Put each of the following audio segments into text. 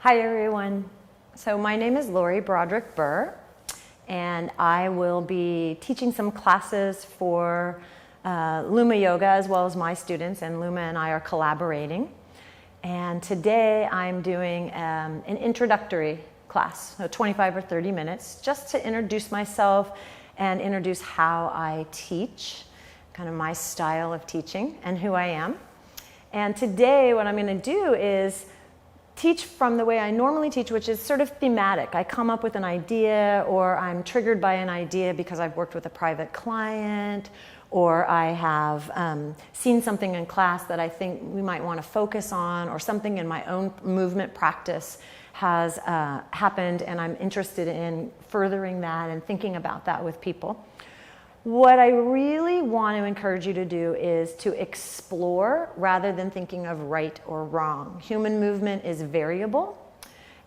Hi everyone. So my name is Lori Broderick Burr, and I will be teaching some classes for Luma Yoga as well as my students, and Luma and I are collaborating. And today I'm doing an introductory class, so 25 or 30 minutes, just to introduce myself and introduce how I teach, kind of my style of teaching and who I am. And today what I'm going to do is teach from the way I normally teach, which is sort of thematic. I come up with an idea, or I'm triggered by an idea because I've worked with a private client, or I have seen something in class that I think we might want to focus on, or something in my own movement practice has happened and I'm interested in furthering that and thinking about that with people. What I really want to encourage you to do is to explore rather than thinking of right or wrong. Human movement is variable,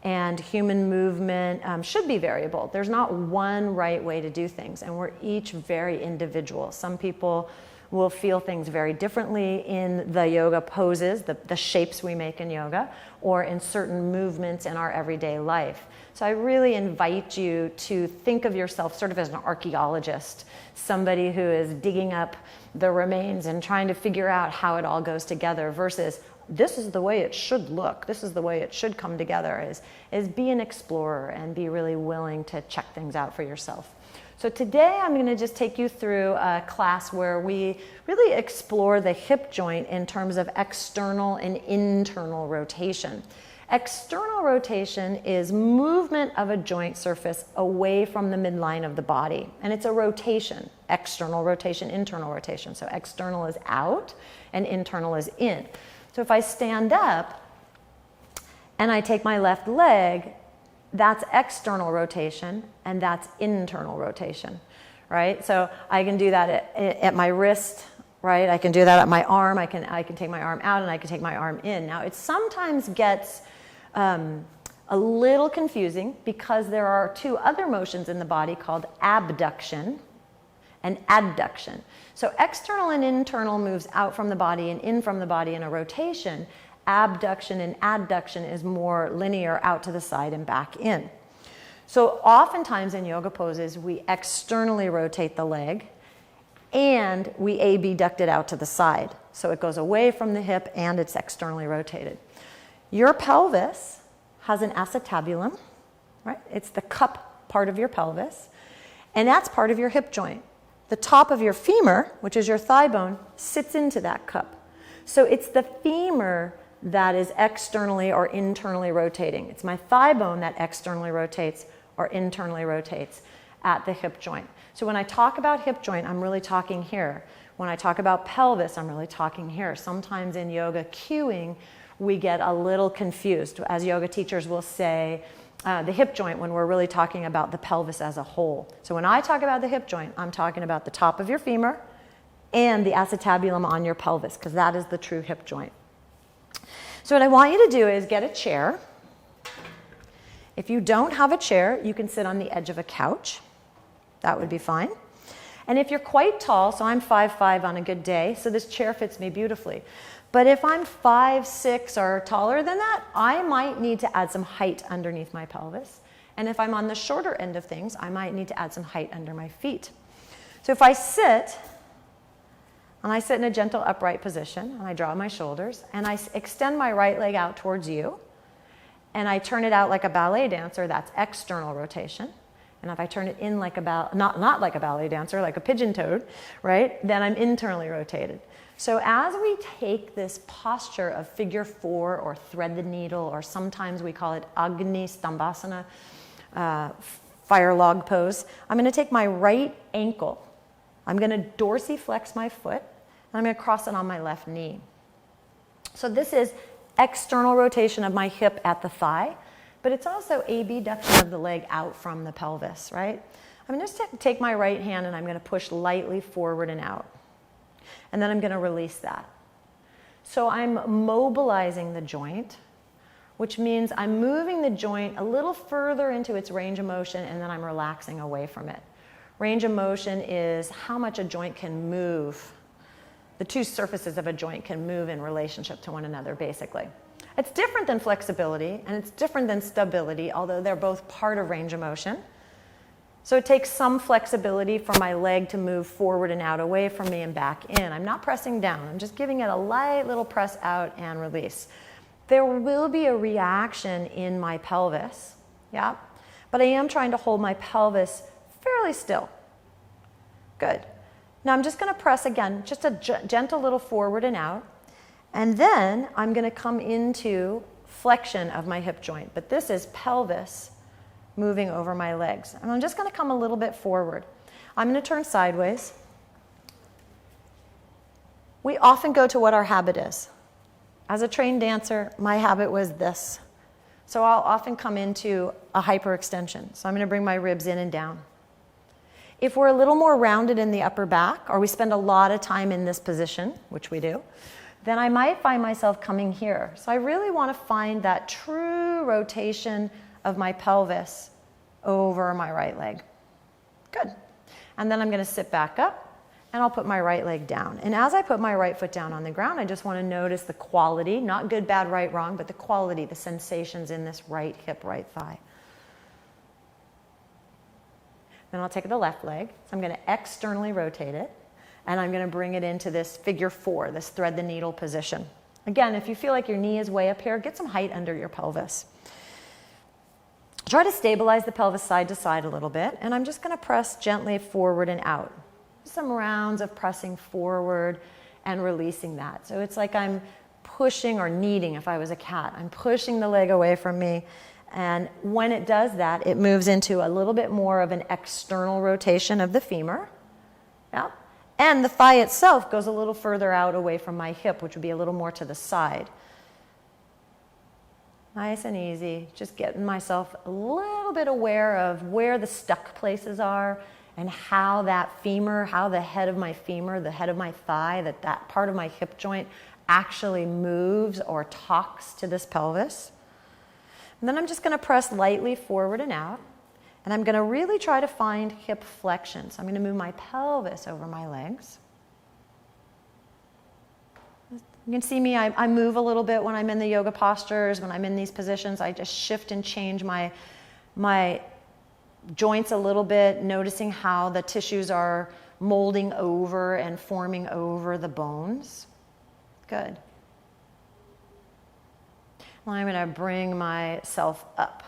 and human movement should be variable. There's not one right way to do things, and we're each very individual. Some people will feel things very differently in the yoga poses, the shapes we make in yoga, or in certain movements in our everyday life. So I really invite you to think of yourself sort of as an archaeologist, somebody who is digging up the remains and trying to figure out how it all goes together, versus this is the way it should look, this is the way it should come together, is be an explorer and be really willing to check things out for yourself. So today I'm going to just take you through a class where we really explore the hip joint in terms of external and internal rotation. External rotation is movement of a joint surface away from the midline of the body, and it's a rotation, external rotation, internal rotation. So external is out and internal is in. So if I stand up and I take my left leg, that's external rotation and that's internal rotation, right? So I can do that at my wrist, right? I can do that at my arm. I can take my arm out and I can take my arm in. Now it sometimes gets a little confusing because there are two other motions in the body called abduction and adduction. So external and internal moves out from the body and in from the body in a rotation. Abduction and adduction is more linear, out to the side and back in. So oftentimes in yoga poses, we externally rotate the leg and we abduct it out to the side. So it goes away from the hip and it's externally rotated. Your pelvis has an acetabulum, right? It's the cup part of your pelvis, and that's part of your hip joint. The top of your femur, which is your thigh bone, sits into that cup. So it's the femur that is externally or internally rotating. It's my thigh bone that externally rotates or internally rotates at the hip joint. So when I talk about hip joint, I'm really talking here. When I talk about pelvis, I'm really talking here. Sometimes in yoga cueing, we get a little confused. As yoga teachers will say, the hip joint when we're really talking about the pelvis as a whole. So when I talk about the hip joint, I'm talking about the top of your femur and the acetabulum on your pelvis, because that is the true hip joint. So what I want you to do is get a chair. If you don't have a chair, you can sit on the edge of a couch. That would be fine. And if you're quite tall, so I'm 5'5" on a good day, so this chair fits me beautifully. But if I'm 5'6" or taller than that, I might need to add some height underneath my pelvis. And if I'm on the shorter end of things, I might need to add some height under my feet. So if I sit, and I sit in a gentle upright position, and I draw my shoulders, and I extend my right leg out towards you, and I turn it out like a ballet dancer, that's external rotation. And if I turn it in like not like a ballet dancer, like a pigeon toed, right, then I'm internally rotated. So as we take this posture of figure 4 or thread the needle, or sometimes we call it Agni Stambhasana, fire log pose, I'm going to take my right ankle, I'm going to dorsiflex my foot, and I'm going to cross it on my left knee. So this is external rotation of my hip at the thigh, but it's also abduction of the leg out from the pelvis, right? I'm going to just take my right hand and I'm going to push lightly forward and out. And then I'm going to release that. So I'm mobilizing the joint, which means I'm moving the joint a little further into its range of motion, and then I'm relaxing away from it. Range of motion is how much a joint can move. The two surfaces of a joint can move in relationship to one another, basically. It's different than flexibility, and it's different than stability, although they're both part of range of motion. So it takes some flexibility for my leg to move forward and out, away from me and back in. I'm not pressing down. I'm just giving it a light little press out and release. There will be a reaction in my pelvis, yeah? But I am trying to hold my pelvis fairly still. Good. Now I'm just going to press again, just a gentle little forward and out. And then I'm going to come into flexion of my hip joint. But this is pelvis moving over my legs. And I'm just going to come a little bit forward. I'm going to turn sideways. We often go to what our habit is. As a trained dancer, my habit was this. So I'll often come into a hyperextension. So I'm going to bring my ribs in and down. If we're a little more rounded in the upper back, or we spend a lot of time in this position, which we do, then I might find myself coming here. So I really want to find that true rotation of my pelvis over my right leg. Good. And then I'm going to sit back up and I'll put my right leg down. And as I put my right foot down on the ground, I just want to notice the quality, not good, bad, right, wrong, but the quality, the sensations in this right hip, right thigh. Then I'll take the left leg. So I'm going to externally rotate it. And I'm going to bring it into this figure 4, this thread the needle position. Again, if you feel like your knee is way up here, get some height under your pelvis. Try to stabilize the pelvis side to side a little bit, and I'm just going to press gently forward and out. Some rounds of pressing forward and releasing that. So it's like I'm pushing or kneading if I was a cat. I'm pushing the leg away from me, and when it does that, it moves into a little bit more of an external rotation of the femur. Yeah. And the thigh itself goes a little further out away from my hip, which would be a little more to the side. Nice and easy, just getting myself a little bit aware of where the stuck places are and how that femur, how the head of my femur, the head of my thigh, that part of my hip joint actually moves or talks to this pelvis. And then I'm just going to press lightly forward and out. And I'm going to really try to find hip flexion. So I'm going to move my pelvis over my legs. You can see me, I move a little bit when I'm in the yoga postures, when I'm in these positions. I just shift and change my joints a little bit, noticing how the tissues are molding over and forming over the bones. Good. Well, I'm going to bring myself up.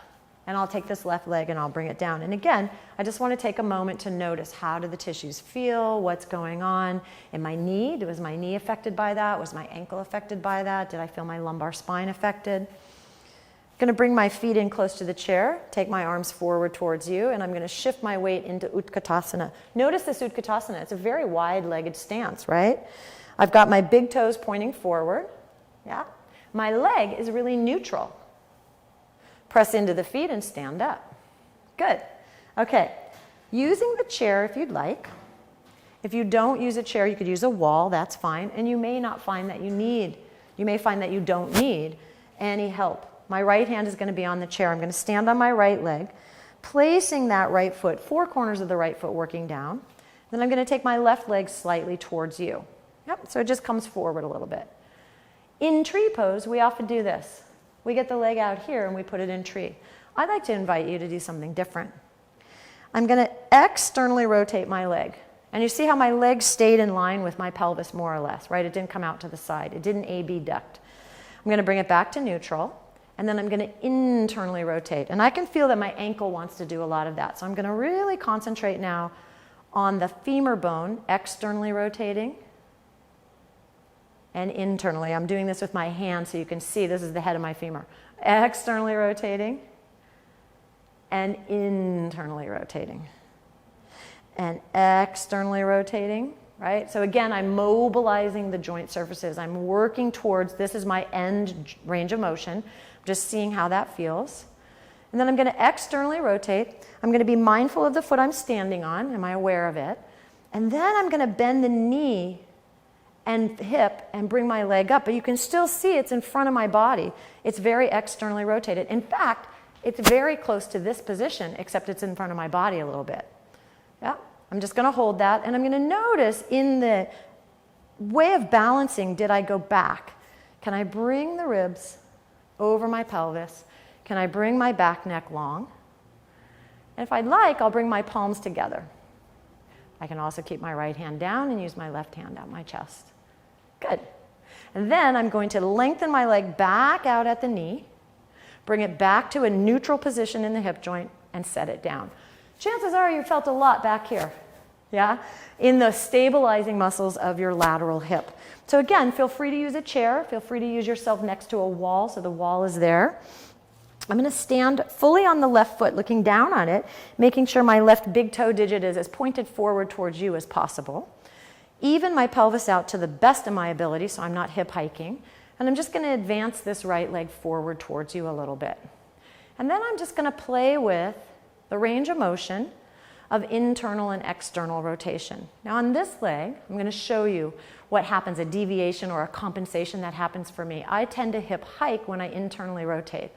And I'll take this left leg and I'll bring it down. And again, I just want to take a moment to notice, how do the tissues feel? What's going on in my knee? Was my knee affected by that? Was my ankle affected by that? Did I feel my lumbar spine affected? I'm going to bring my feet in close to the chair, take my arms forward towards you, and I'm going to shift my weight into Utkatasana. Notice this Utkatasana. It's a very wide-legged stance, right? I've got my big toes pointing forward. Yeah. My leg is really neutral. Press into the feet and stand up. Good. Okay. Using the chair if you'd like. If you don't use a chair, you could use a wall. That's fine. And you may not find that you may find that you don't need any help. My right hand is going to be on the chair. I'm going to stand on my right leg, placing that right foot, 4 corners of the right foot working down. Then I'm going to take my left leg slightly towards you. Yep. So it just comes forward a little bit. In tree pose, we often do this. We get the leg out here and we put it in tree. I'd like to invite you to do something different. I'm going to externally rotate my leg. And you see how my leg stayed in line with my pelvis more or less, right? It didn't come out to the side. It didn't A-B duct. I'm going to bring it back to neutral. And then I'm going to internally rotate. And I can feel that my ankle wants to do a lot of that. So I'm going to really concentrate now on the femur bone, externally rotating. And internally, I'm doing this with my hand so you can see this is the head of my femur. Externally rotating and internally rotating. And externally rotating, right? So again, I'm mobilizing the joint surfaces. I'm working towards, this is my end range of motion. I'm just seeing how that feels. And then I'm going to externally rotate. I'm going to be mindful of the foot I'm standing on. Am I aware of it? And then I'm going to bend the knee and hip and bring my leg up, but you can still see it's in front of my body. It's very externally rotated. In fact, it's very close to this position, except it's in front of my body a little bit. Yeah, I'm just going to hold that, and I'm going to notice in the way of balancing, did I go back? Can I bring the ribs over my pelvis. Can I bring my back neck long? And if I'd like, I'll bring my palms together. I can also keep my right hand down and use my left hand out my chest. Good. And then I'm going to lengthen my leg back out at the knee, bring it back to a neutral position in the hip joint, and set it down. Chances are you felt a lot back here, yeah, in the stabilizing muscles of your lateral hip. So again, feel free to use a chair. Feel free to use yourself next to a wall so the wall is there. I'm going to stand fully on the left foot, looking down on it, making sure my left big toe digit is as pointed forward towards you as possible. Even my pelvis out to the best of my ability so I'm not hip hiking. And I'm just going to advance this right leg forward towards you a little bit. And then I'm just going to play with the range of motion of internal and external rotation. Now on this leg, I'm going to show you what happens, a deviation or a compensation that happens for me. I tend to hip hike when I internally rotate,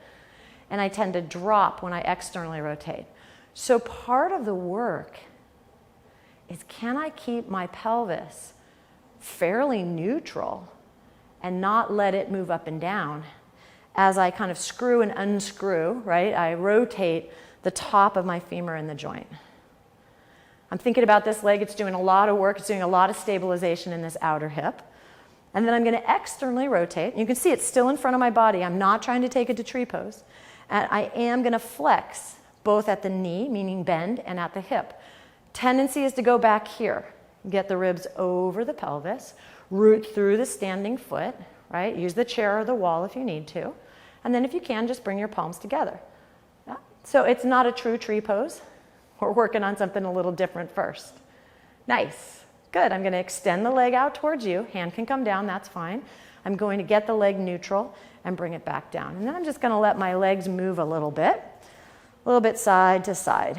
and I tend to drop when I externally rotate. So part of the work is, can I keep my pelvis fairly neutral and not let it move up and down as I kind of screw and unscrew, right? I rotate the top of my femur in the joint. I'm thinking about this leg. It's doing a lot of work. It's doing a lot of stabilization in this outer hip. And then I'm going to externally rotate. You can see it's still in front of my body. I'm not trying to take it to tree pose. And I am going to flex both at the knee, meaning bend, and at the hip. Tendency is to go back here. Get the ribs over the pelvis. Root through the standing foot, right? Use the chair or the wall if you need to. And then if you can, just bring your palms together. Yeah? So it's not a true tree pose. We're working on something a little different first. Nice. Good. I'm going to extend the leg out towards you. Hand can come down. That's fine. I'm going to get the leg neutral and bring it back down. And then I'm just going to let my legs move a little bit side to side.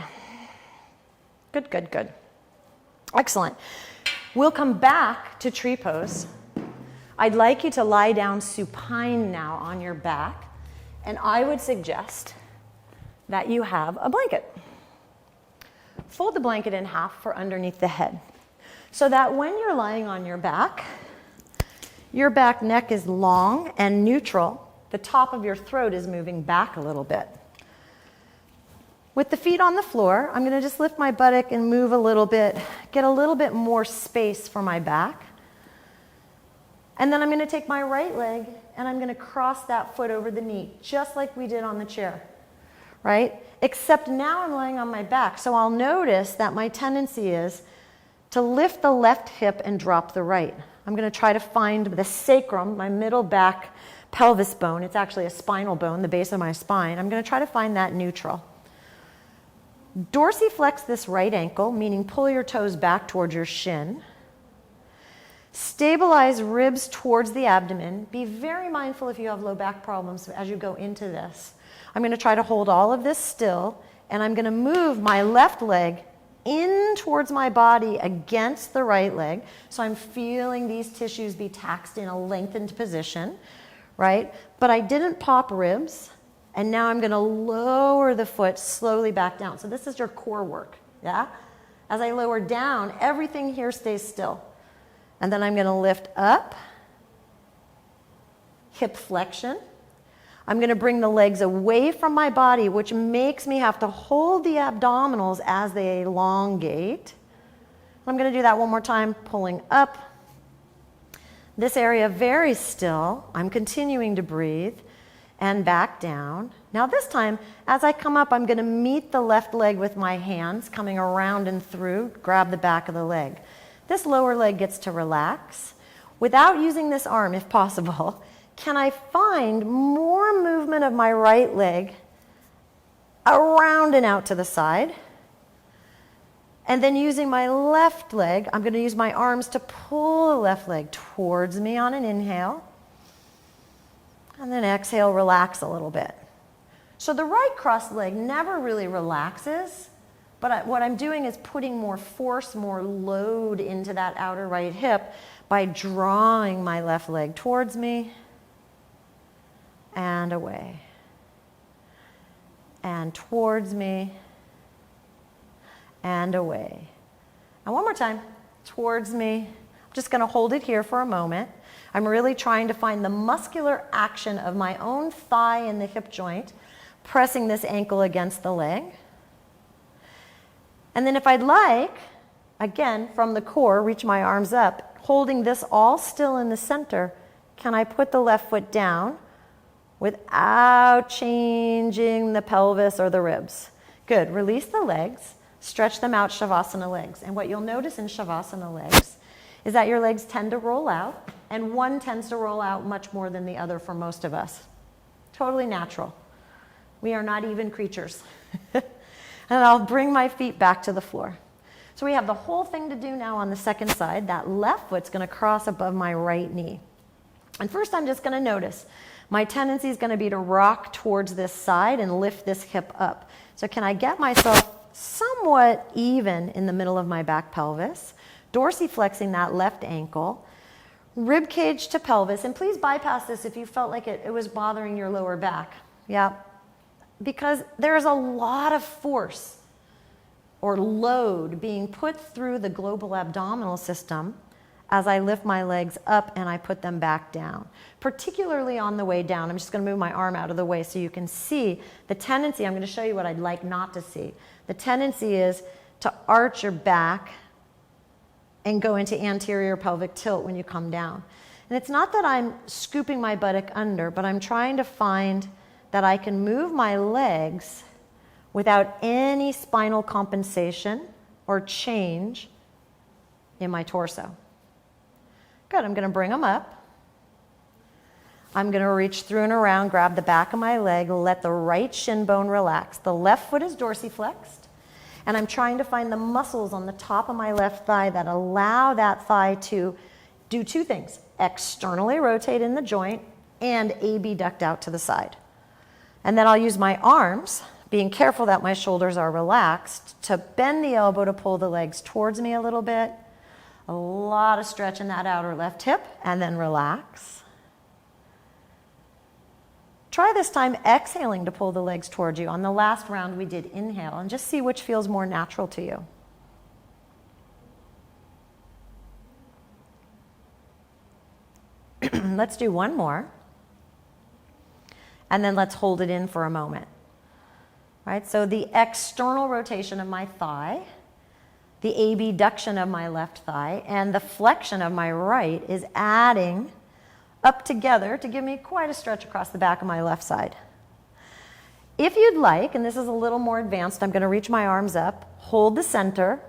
Good, good, good. Excellent. We'll come back to tree pose. I'd like you to lie down supine now on your back, and I would suggest that you have a blanket. Fold the blanket in half for underneath the head, so that when you're lying on your back neck is long and neutral. The top of your throat is moving back a little bit. With the feet on the floor, I'm going to just lift my buttock and move a little bit, get a little bit more space for my back. And then I'm going to take my right leg and I'm going to cross that foot over the knee, just like we did on the chair, right? Except now I'm lying on my back, so I'll notice that my tendency is to lift the left hip and drop the right. I'm going to try to find the sacrum, my middle back pelvis bone. It's actually a spinal bone, the base of my spine. I'm going to try to find that neutral. Dorsiflex this right ankle, meaning pull your toes back towards your shin. Stabilize ribs towards the abdomen. Be very mindful if you have low back problems as you go into this. I'm going to try to hold all of this still, and I'm going to move my left leg in towards my body against the right leg. So I'm feeling these tissues be taxed in a lengthened position, right? But I didn't pop ribs. And now I'm going to lower the foot slowly back down. So this is your core work, yeah? As I lower down, everything here stays still. And then I'm going to lift up, hip flexion. I'm going to bring the legs away from my body, which makes me have to hold the abdominals as they elongate. I'm going to do that one more time, pulling up. This area very still. I'm continuing to breathe. And back down. Now this time, as I come up, I'm going to meet the left leg with my hands, coming around and through, grab the back of the leg. This lower leg gets to relax. Without using this arm, if possible, can I find more movement of my right leg around and out to the side? And then using my left leg, I'm going to use my arms to pull the left leg towards me on an inhale. And then exhale, relax a little bit. So the right crossed leg never really relaxes, but what I'm doing is putting more force, more load into that outer right hip by drawing my left leg towards me and away. And towards me and away. And one more time, towards me. Just going to hold it here for a moment. I'm really trying to find the muscular action of my own thigh in the hip joint, pressing this ankle against the leg. And then if I'd like, again, from the core, reach my arms up, holding this all still in the center, can I put the left foot down without changing the pelvis or the ribs? Good. Release the legs, stretch them out, Shavasana legs. And what you'll notice in Shavasana legs is that your legs tend to roll out, and one tends to roll out much more than the other for most of us. Totally natural. We are not even creatures. And I'll bring my feet back to the floor. So we have the whole thing to do now on the second side. That left foot's going to cross above my right knee. And first I'm just going to notice my tendency is going to be to rock towards this side and lift this hip up. So can I get myself somewhat even in the middle of my back pelvis, dorsiflexing that left ankle, rib cage to pelvis, and please bypass this if you felt like it was bothering your lower back. Yeah, because there's a lot of force or load being put through the global abdominal system as I lift my legs up and I put them back down, particularly on the way down. I'm just going to move my arm out of the way so you can see the tendency. I'm going to show you what I'd like not to see. The tendency is to arch your back and go into anterior pelvic tilt when you come down. And it's not that I'm scooping my buttock under, but I'm trying to find that I can move my legs without any spinal compensation or change in my torso. Good, I'm going to bring them up. I'm going to reach through and around, grab the back of my leg, let the right shin bone relax. The left foot is dorsiflexed, and I'm trying to find the muscles on the top of my left thigh that allow that thigh to do two things: externally rotate in the joint and abduct out to the side. And then I'll use my arms, being careful that my shoulders are relaxed, to bend the elbow to pull the legs towards me a little bit. A lot of stretch in that outer left hip, and then relax. Try this time exhaling to pull the legs towards you. On the last round we did inhale, and just see which feels more natural to you. Let's do one more. And then let's hold it in for a moment. Right? So the external rotation of my thigh, the abduction of my left thigh, and the flexion of my right is adding up together to give me quite a stretch across the back of my left side. If you'd like, and this is a little more advanced, I'm going to reach my arms up, hold the center,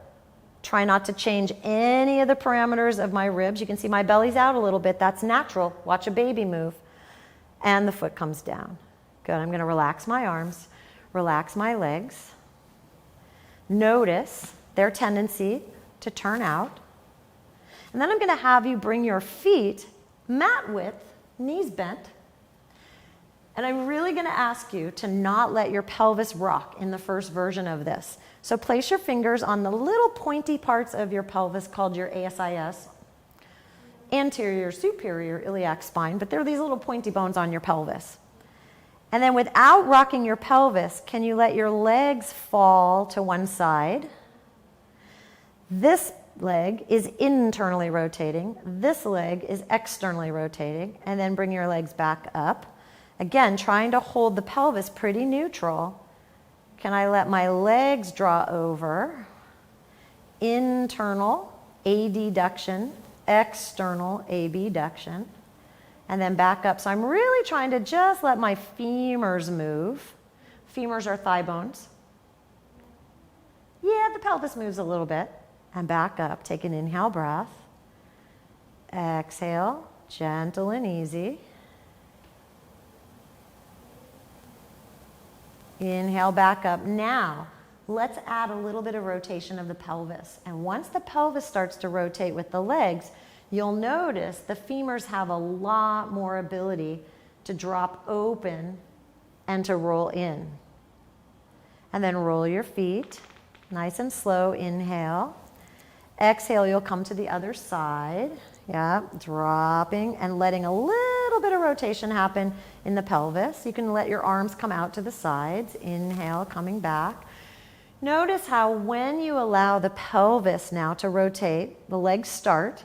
try not to change any of the parameters of my ribs. You can see my belly's out a little bit. That's natural. Watch a baby move. And the foot comes down. Good. I'm going to relax my arms, relax my legs. Notice their tendency to turn out. And then I'm going to have you bring your feet mat width, knees bent. And I'm really going to ask you to not let your pelvis rock in the first version of this. So place your fingers on the little pointy parts of your pelvis called your ASIS, anterior superior iliac spine, but there are these little pointy bones on your pelvis. And then without rocking your pelvis, can you let your legs fall to one side? This leg is internally rotating. This leg is externally rotating. And then bring your legs back up. Again, trying to hold the pelvis pretty neutral. Can I let my legs draw over? Internal adduction, external abduction, and then back up. So I'm really trying to just let my femurs move. Femurs are thigh bones. Yeah, the pelvis moves a little bit. And back up. Take an inhale breath. Exhale, gentle and easy. Inhale back up. Now, let's add a little bit of rotation of the pelvis. And once the pelvis starts to rotate with the legs, you'll notice the femurs have a lot more ability to drop open and to roll in. And then roll your feet, nice and slow. Inhale. Exhale, you'll come to the other side. Yeah, dropping and letting a little bit of rotation happen in the pelvis. You can let your arms come out to the sides. Inhale, coming back. Notice how when you allow the pelvis now to rotate, the legs start,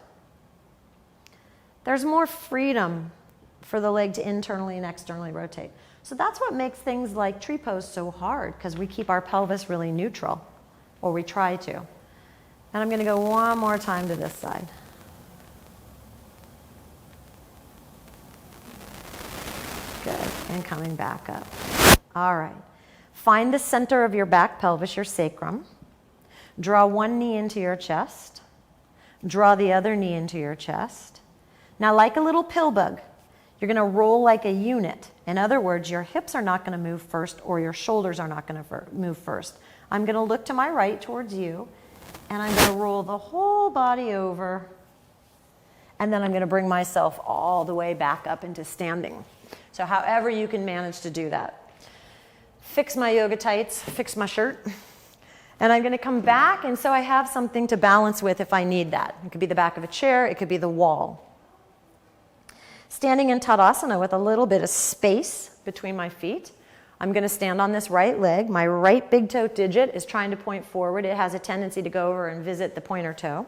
There's more freedom for the leg to internally and externally rotate. So that's what makes things like tree pose so hard, because we keep our pelvis really neutral, or we try to. And I'm going to go one more time to this side. Good, and coming back up. All right. Find the center of your back pelvis, your sacrum. Draw one knee into your chest. Draw the other knee into your chest. Now, like a little pill bug, you're going to roll like a unit. In other words, your hips are not going to move first, or your shoulders are not going to move first. I'm going to look to my right towards you, and I'm going to roll the whole body over, and then I'm going to bring myself all the way back up into standing. So however you can manage to do that. Fix my yoga tights, fix my shirt, and I'm going to come back, and so I have something to balance with if I need that. It could be the back of a chair, it could be the wall. Standing in Tadasana with a little bit of space between my feet. I'm going to stand on this right leg. My right big toe digit is trying to point forward. It has a tendency to go over and visit the pointer toe.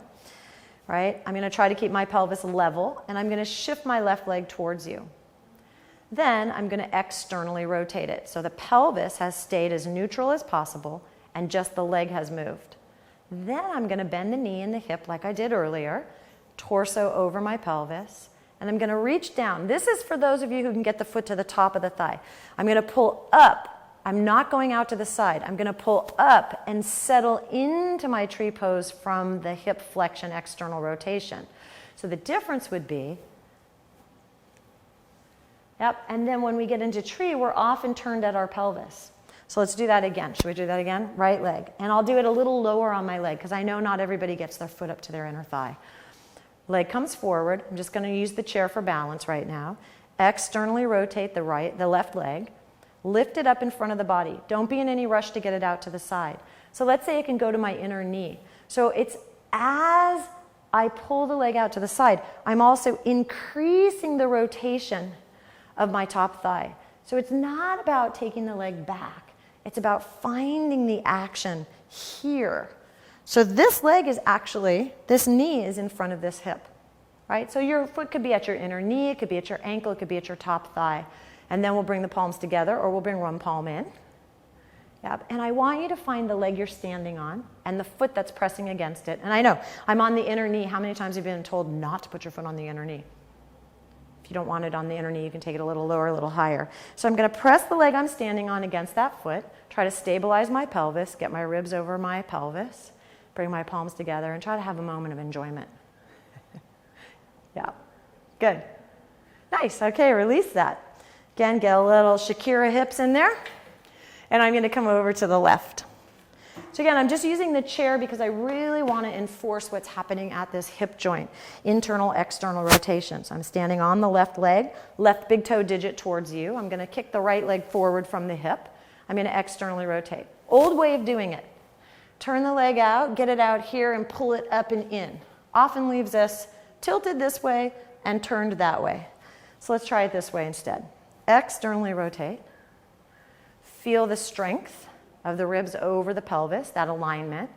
Right? I'm going to try to keep my pelvis level, and I'm going to shift my left leg towards you. Then I'm going to externally rotate it. So the pelvis has stayed as neutral as possible, and just the leg has moved. Then I'm going to bend the knee and the hip like I did earlier, torso over my pelvis, and I'm going to reach down. This is for those of you who can get the foot to the top of the thigh. I'm going to pull up. I'm not going out to the side. I'm going to pull up and settle into my tree pose from the hip flexion external rotation. So the difference would be, yep, and then when we get into tree, we're often turned at our pelvis. So let's do that again. Should we do that again? Right leg. And I'll do it a little lower on my leg, because I know not everybody gets their foot up to their inner thigh. Leg comes forward. I'm just going to use the chair for balance right now. Externally rotate the left leg. Lift it up in front of the body. Don't be in any rush to get it out to the side. So let's say it can go to my inner knee. So it's as I pull the leg out to the side, I'm also increasing the rotation of my top thigh. So it's not about taking the leg back. It's about finding the action here. So this leg is actually, this knee is in front of this hip, right? So your foot could be at your inner knee, it could be at your ankle, it could be at your top thigh. And then we'll bring the palms together, or we'll bring one palm in. Yep. And I want you to find the leg you're standing on and the foot that's pressing against it. And I know, I'm on the inner knee. How many times have you been told not to put your foot on the inner knee? If you don't want it on the inner knee, you can take it a little lower, a little higher. So I'm going to press the leg I'm standing on against that foot, try to stabilize my pelvis, get my ribs over my pelvis, bring my palms together, and try to have a moment of enjoyment. Yeah, good. Nice, okay, release that. Again, get a little Shakira hips in there, and I'm going to come over to the left. So again, I'm just using the chair because I really want to enforce what's happening at this hip joint, internal, external rotation. So I'm standing on the left leg, left big toe digit towards you. I'm going to kick the right leg forward from the hip. I'm going to externally rotate. Old way of doing it. Turn the leg out, get it out here, and pull it up and in. Often leaves us tilted this way and turned that way. So let's try it this way instead. Externally rotate. Feel the strength of the ribs over the pelvis, that alignment.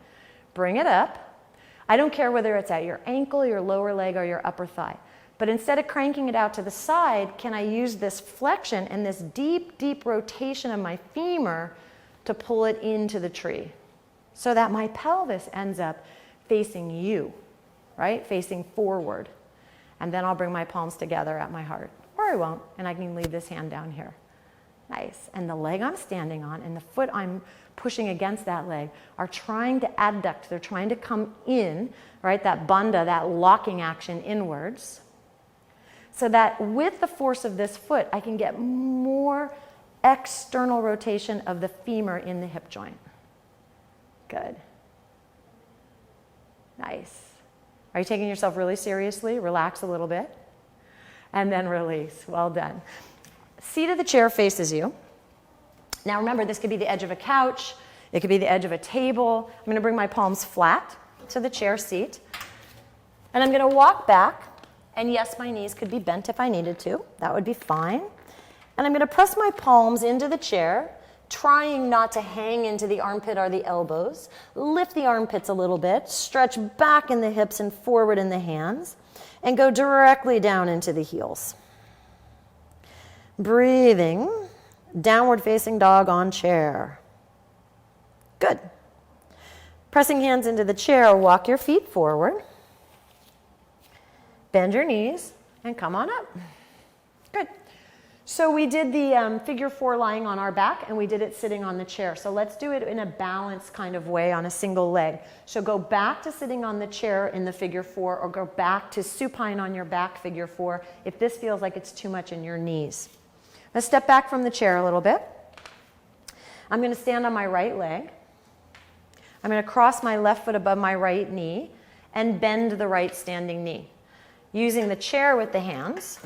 Bring it up. I don't care whether it's at your ankle, your lower leg, or your upper thigh. But instead of cranking it out to the side, can I use this flexion and this deep, deep rotation of my femur to pull it into the tree so that my pelvis ends up facing you, right? Facing forward. And then I'll bring my palms together at my heart. Or I won't, and I can leave this hand down here. Nice. And the leg I'm standing on and the foot I'm pushing against that leg are trying to adduct. They're trying to come in, right? That bandha, that locking action inwards. So that with the force of this foot, I can get more external rotation of the femur in the hip joint. Good. Nice. Are you taking yourself really seriously? Relax a little bit. And then release. Well done. Seat of the chair faces you. Now remember, this could be the edge of a couch. It could be the edge of a table. I'm going to bring my palms flat to the chair seat. And I'm going to walk back. And yes, my knees could be bent if I needed to. That would be fine. And I'm going to press my palms into the chair, trying not to hang into the armpit or the elbows. Lift the armpits a little bit. Stretch back in the hips and forward in the hands. and go directly down into the heels. Breathing, downward facing dog on chair. Good. Pressing hands into the chair, walk your feet forward. Bend your knees and come on up. Good. So we did the figure 4 lying on our back, and we did it sitting on the chair. So let's do it in a balanced kind of way on a single leg. So go back to sitting on the chair in the figure 4, or go back to supine on your back, figure 4, if this feels like it's too much in your knees. Let's step back from the chair a little bit. I'm going to stand on my right leg. I'm going to cross my left foot above my right knee and bend the right standing knee. Using the chair with the hands,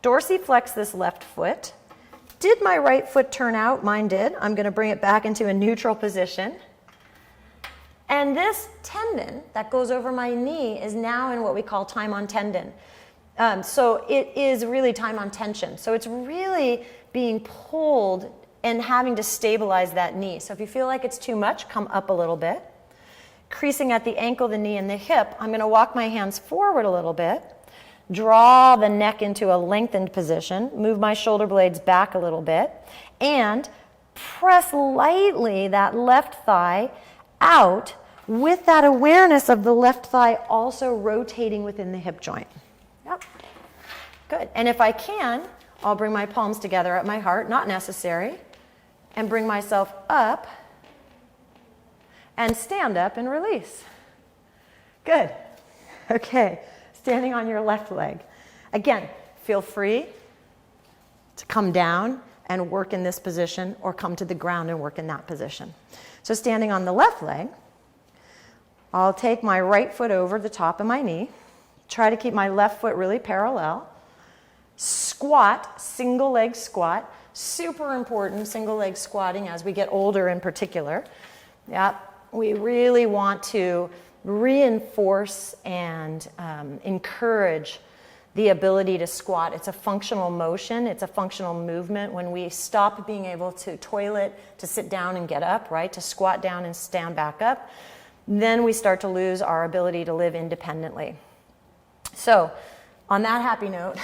dorsiflex this left foot. Did my right foot turn out? Mine did. I'm going to bring it back into a neutral position. And this tendon that goes over my knee is now in what we call time on tendon. So it is really time on tension. So it's really being pulled and having to stabilize that knee. So if you feel like it's too much, come up a little bit. Creasing at the ankle, the knee, and the hip, I'm going to walk my hands forward a little bit. Draw the neck into a lengthened position, move my shoulder blades back a little bit, and press lightly that left thigh out with that awareness of the left thigh also rotating within the hip joint. Yep. Good. And if I can, I'll bring my palms together at my heart, not necessary, and bring myself up and stand up and release. Good. Okay. Standing on your left leg. Again, feel free to come down and work in this position, or come to the ground and work in that position. So standing on the left leg, I'll take my right foot over the top of my knee, try to keep my left foot really parallel, squat, single leg squat, super important, single leg squatting as we get older in particular. Yep, we really want to reinforce and encourage the ability to squat. It's a functional motion. It's a functional movement. When we stop being able to toilet, to sit down and get up, right, to squat down and stand back up, then we start to lose our ability to live independently. So on that happy note,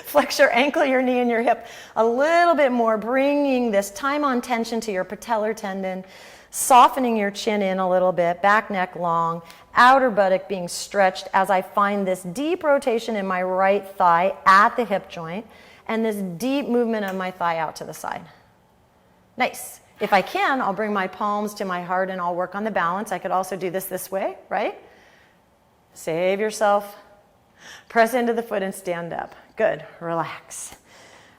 flex your ankle, your knee, and your hip a little bit more, bringing this time on tension to your patellar tendon, softening your chin in a little bit, back neck long, outer buttock being stretched as I find this deep rotation in my right thigh at the hip joint, and this deep movement of my thigh out to the side. Nice. If I can, I'll bring my palms to my heart and I'll work on the balance. I could also do this way, right? Save yourself. Press into the foot and stand up. Good. Relax.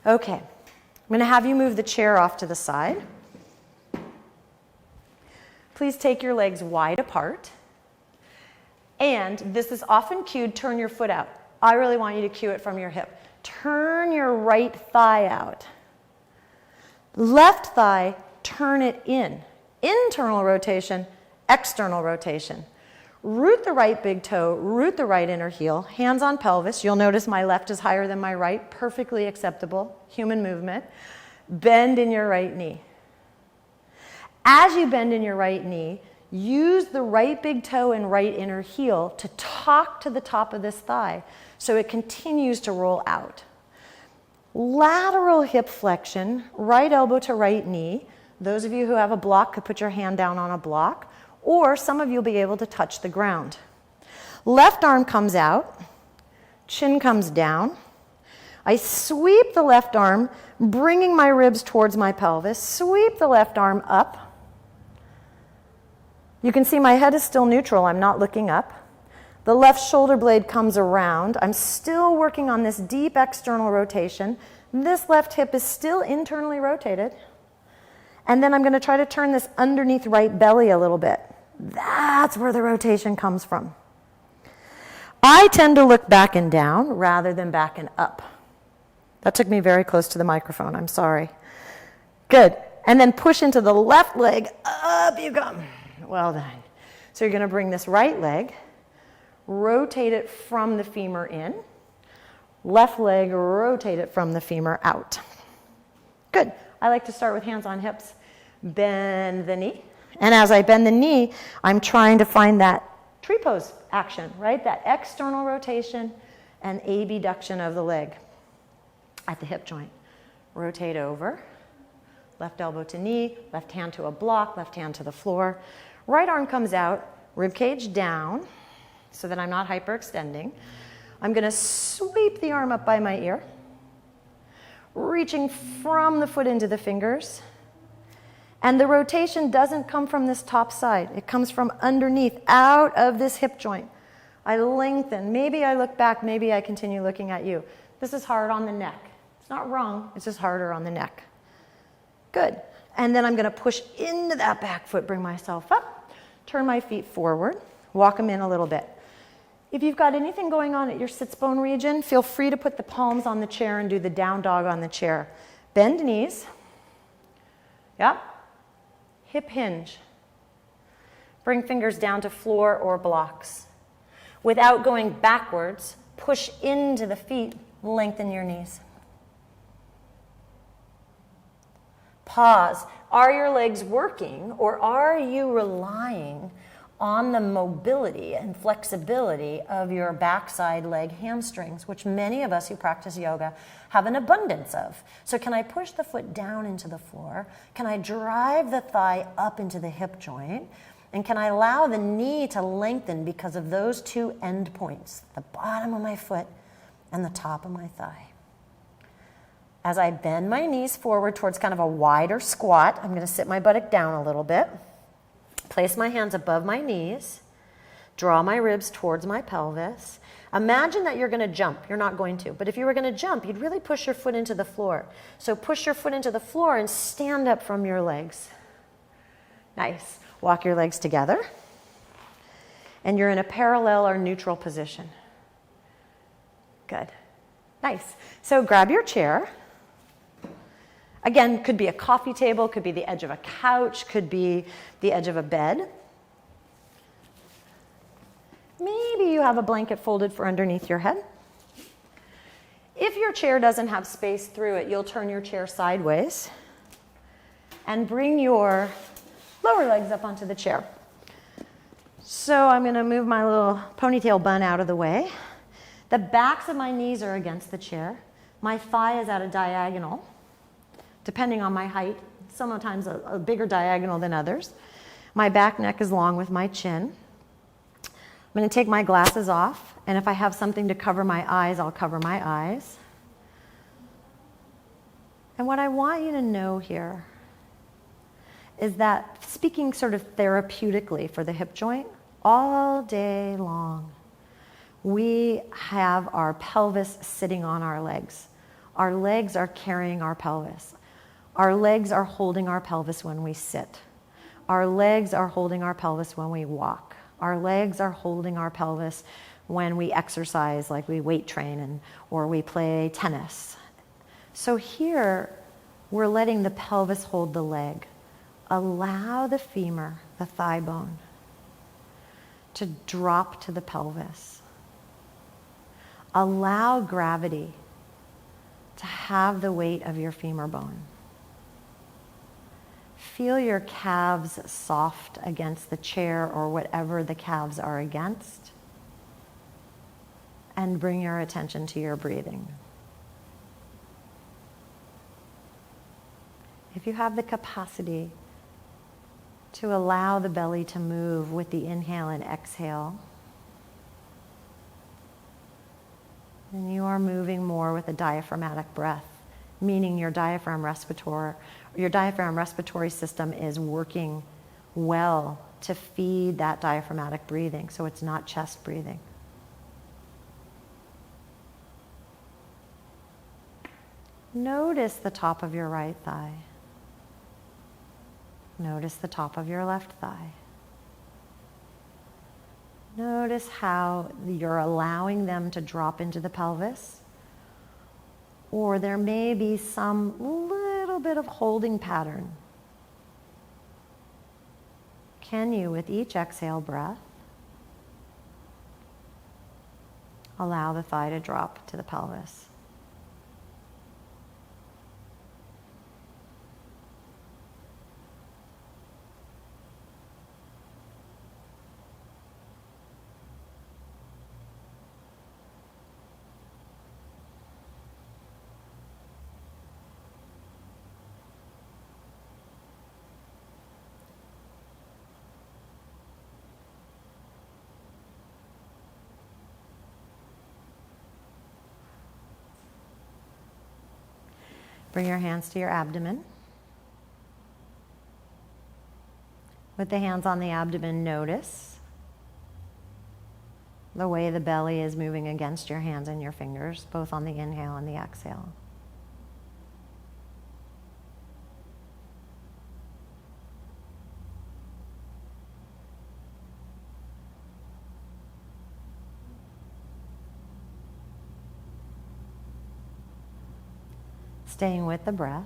Okay. I'm going to have you move the chair off to the side. Please take your legs wide apart. And this is often cued, turn your foot out. I really want you to cue it from your hip. Turn your right thigh out. Left thigh, turn it in. Internal rotation, external rotation. Root the right big toe, root the right inner heel, hands on pelvis. You'll notice my left is higher than my right, perfectly acceptable, human movement. Bend in your right knee. As you bend in your right knee, use the right big toe and right inner heel to talk to the top of this thigh so it continues to roll out. Lateral hip flexion, right elbow to right knee. Those of you who have a block could put your hand down on a block, or some of you will be able to touch the ground. Left arm comes out, chin comes down. I sweep the left arm, bringing my ribs towards my pelvis, sweep the left arm up. You can see my head is still neutral, I'm not looking up. The left shoulder blade comes around. I'm still working on this deep external rotation. This left hip is still internally rotated. And then I'm going to try to turn this underneath right belly a little bit. That's where the rotation comes from. I tend to look back and down rather than back and up. That took me very close to the microphone, I'm sorry. Good. And then push into the left leg. Up you come. Well done. So you're going to bring this right leg, rotate it from the femur in. Left leg, rotate it from the femur out. Good. I like to start with hands on hips. Bend the knee. And as I bend the knee, I'm trying to find that tree pose action, right? That external rotation and abduction of the leg at the hip joint. Rotate over, left elbow to knee, left hand to a block, left hand to the floor. Right arm comes out, rib cage down so that I'm not hyperextending. I'm going to sweep the arm up by my ear, reaching from the foot into the fingers. And the rotation doesn't come from this top side. It comes from underneath, out of this hip joint. I lengthen. Maybe I look back. Maybe I continue looking at you. This is hard on the neck. It's not wrong. It's just harder on the neck. Good. And then I'm going to push into that back foot, bring myself up, turn my feet forward, walk them in a little bit. If you've got anything going on at your sits bone region, feel free to put the palms on the chair and do the down dog on the chair. Bend knees. Yep. Hip hinge. Bring fingers down to floor or blocks. Without going backwards, push into the feet, lengthen your knees. Pause. Are your legs working, or are you relying on the mobility and flexibility of your backside leg hamstrings, which many of us who practice yoga have an abundance of? So can I push the foot down into the floor? Can I drive the thigh up into the hip joint? And can I allow the knee to lengthen because of those two end points, the bottom of my foot and the top of my thigh? As I bend my knees forward towards kind of a wider squat, I'm going to sit my buttock down a little bit. Place my hands above my knees. Draw my ribs towards my pelvis. Imagine that you're going to jump. You're not going to. But if you were going to jump, you'd really push your foot into the floor. So push your foot into the floor and stand up from your legs. Nice. Walk your legs together. And you're in a parallel or neutral position. Good. Nice. So grab your chair. Again, could be a coffee table, could be the edge of a couch, could be the edge of a bed. Maybe you have a blanket folded for underneath your head. If your chair doesn't have space through it, you'll turn your chair sideways and bring your lower legs up onto the chair. So I'm going to move my little ponytail bun out of the way. The backs of my knees are against the chair. My thigh is at a diagonal, depending on my height, sometimes a bigger diagonal than others. My back neck is long with my chin. I'm going to take my glasses off, and if I have something to cover my eyes, I'll cover my eyes. And what I want you to know here is that, speaking sort of therapeutically for the hip joint, all day long, we have our pelvis sitting on our legs. Our legs are carrying our pelvis. Our legs are holding our pelvis when we sit. Our legs are holding our pelvis when we walk. Our legs are holding our pelvis when we exercise, like we weight train or we play tennis. So here, we're letting the pelvis hold the leg. Allow the femur, the thigh bone, to drop to the pelvis. Allow gravity to have the weight of your femur bone. Feel your calves soft against the chair or whatever the calves are against. And bring your attention to your breathing. If you have the capacity to allow the belly to move with the inhale and exhale, then you are moving more with a diaphragmatic breath, meaning your diaphragm respiratory system is working well to feed that diaphragmatic breathing, so it's not chest breathing. Notice the top of your right thigh. Notice the top of your left thigh. Notice how you're allowing them to drop into the pelvis, or there may be some little bit of holding pattern. Can you, with each exhale breath, allow the thigh to drop to the pelvis? Bring your hands to your abdomen. With the hands on the abdomen, notice the way the belly is moving against your hands and your fingers, both on the inhale and the exhale. Staying with the breath.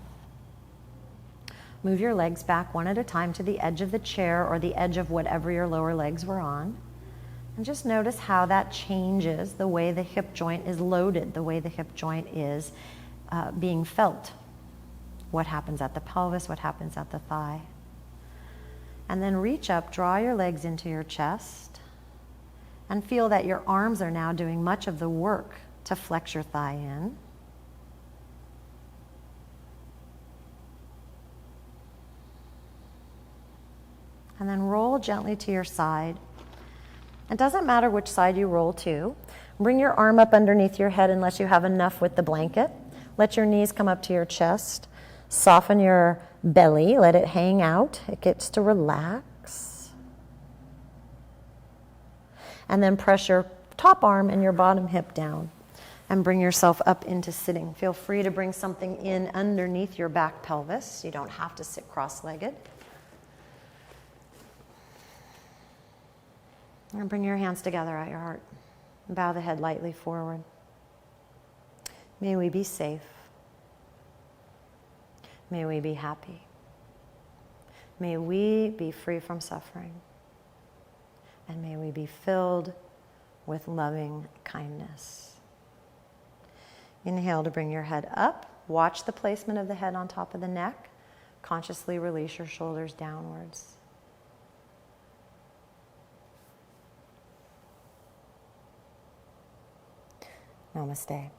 Move your legs back one at a time to the edge of the chair or the edge of whatever your lower legs were on. And just notice how that changes the way the hip joint is loaded, the way the hip joint is being felt. What happens at the pelvis, what happens at the thigh. And then reach up, draw your legs into your chest, and feel that your arms are now doing much of the work to flex your thigh in. And then roll gently to your side. It doesn't matter which side you roll to. Bring your arm up underneath your head unless you have enough with the blanket. Let your knees come up to your chest. Soften your belly. Let it hang out. It gets to relax. And then press your top arm and your bottom hip down. And bring yourself up into sitting. Feel free to bring something in underneath your back pelvis. You don't have to sit cross-legged. And bring your hands together at your heart. And bow the head lightly forward. May we be safe. May we be happy. May we be free from suffering. And may we be filled with loving kindness. Inhale to bring your head up. Watch the placement of the head on top of the neck. Consciously release your shoulders downwards. Namaste.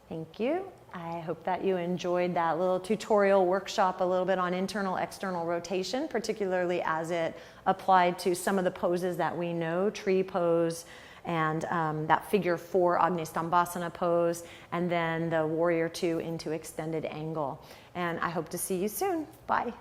Thank you. I hope that you enjoyed that little tutorial workshop a little bit on internal, external rotation, particularly as it applied to some of the poses that we know, tree pose, and that figure 4 Agni-Stambhasana pose, and then the warrior 2 into extended angle. And I hope to see you soon. Bye.